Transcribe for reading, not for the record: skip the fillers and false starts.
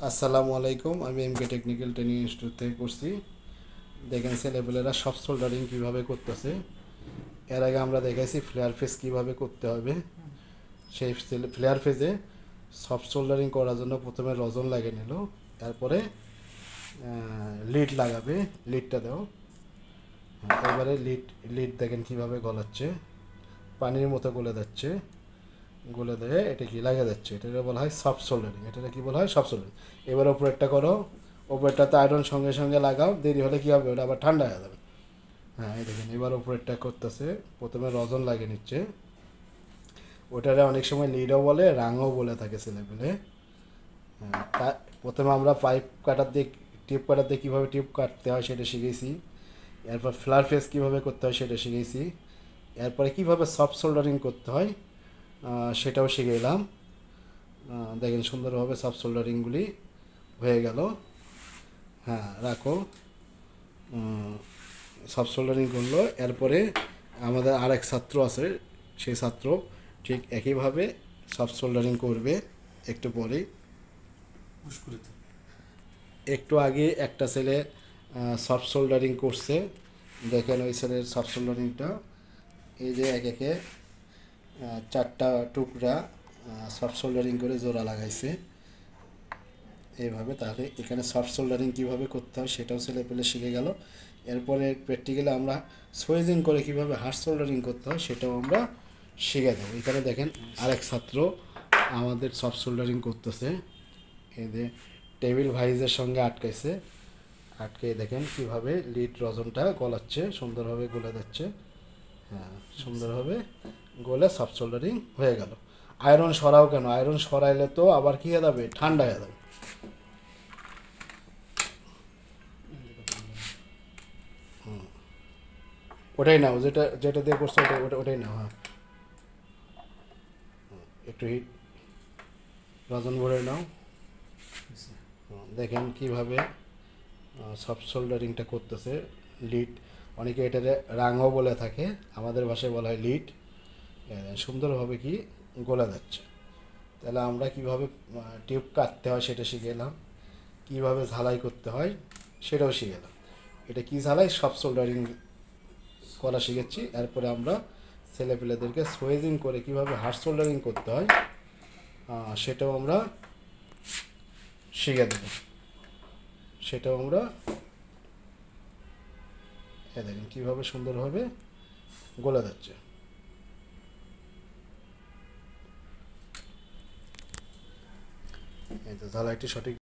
আসসালামু আলাইকুম। আমি এমকে টেকনিক্যাল ট্রেনিং ইনস্টিটিউট থেকে করছি। দেখেন ছেলেপেলেরা সব সোল্ডারিং কীভাবে করতেছে। এর আগে আমরা দেখাইছি ফ্লেয়ার ফেস কীভাবে করতে হবে। সেই ফ্লেয়ার ফেজে সফট সোল্ডারিং করার জন্য প্রথমে রজন লাগিয়ে নিল, তারপরে লিড লাগাবে। লিডটা দাও। এবারে লিড দেখেন কীভাবে গলাচ্ছে, পানির মতো গলে যাচ্ছে। গলে দেয় এটা কি লাগে যাচ্ছে, এটা বলা হয় সফট সোল্ডারিং। এটা কি বলা হয়? Soft soldering. এবার ওপরেরটা করো, ওপরেরটাতে আয়রন সঙ্গে সঙ্গে লাগাও, দেরি হলে কী হবে, ওটা আবার ঠান্ডা হয়ে যাবে। হ্যাঁ, এই দেখেন এবার ওপরেরটা করতেছে, প্রথমে রজন লাগিয়ে নিচ্ছে। ওটারে অনেক সময় লিডও বলে, রাঙও বলে থাকে ছেলেপেলে। হ্যাঁ, তা প্রথমে আমরা পাইপ কাটার দিয়ে টিউব কাটার দিয়ে কীভাবে টিউব কাটতে হয় সেটা শিখেছি। এরপর ফ্লার ফেস কীভাবে করতে হয় সেটা শিখেছি। এরপরে কীভাবে সফট সোল্ডারিং করতে হয় সেটাও শিখে এলাম। দেখেন সুন্দরভাবে সব সোল্ডারিংগুলি হয়ে গেল। হ্যাঁ, রাখো। সব সোল্ডারিং করলো। এরপরে আমাদের আরেক ছাত্র আছে, সেই ছাত্র ঠিক একইভাবে সব সোল্ডারিং করবে একটু পরেই। একটু আগে একটা ছেলে সফট সোল্ডারিং করছে, দেখেন ওই ছেলের সফট সোল্ডারিংটা। এই যে এক একে চারটা টুকরা সফট সোল্ডারিং করে জোড়া লাগাইছে এইভাবে। তাহলে এখানে সফট সোল্ডারিং কীভাবে করতে হয় সেটাও ছেলেপেলে শিখে গেল। এরপরে প্র্যাকটিক্যালি আমরা সুইজিং করে কীভাবে হার্ড সোল্ডারিং করতে হয় সেটাও আমরা শিখে দেবো। এখানে দেখেন আরেক ছাত্র আমাদের সফট সোল্ডারিং করতেছে। এই যে টেবিল ভাইজের সঙ্গে আটকাইছে, আটকে দেখেন কীভাবে লিড রজনটা গলাচ্ছে, সুন্দরভাবে গলে যাচ্ছে। হ্যাঁ, সুন্দরভাবে গলে সফট সোল্ডারিং হয়ে গেল। আয়রন সরাও কেন? আয়রন সরাইলে তো আবার কী হয়ে যাবে, ঠান্ডা হয়ে যাবে। ওটাই নাও, যেটা যেটা দিয়ে করছো ওটাই নাও। হ্যাঁ, একটু হিট রজন ভরে নাও। দেখেন কিভাবে সফট সোল্ডারিংটা করতেছে। লিড, অনেকে এটাতে রাঙও বলে থাকে, আমাদের ভাষায় বলা হয় লিড। সুন্দরভাবে কি গলে যাচ্ছে। তাহলে আমরা কিভাবে টিউব কাটতে হয় সেটা শিখে এলাম, কীভাবে ঝালাই করতে হয় সেটাও শিখে এলাম। এটা কি ঝালাই? সফট সোল্ডারিং করা শিখেছি। এরপরে আমরা ছেলেপেলেদেরকে সোয়েজিং করে কীভাবে হার্ড সোল্ডারিং করতে হয় সেটাও আমরা শিখে দেবো। সেটাও আমরা দেখেন কীভাবে সুন্দরভাবে গলে যাচ্ছে। এই তো ঝালাইটি সঠিক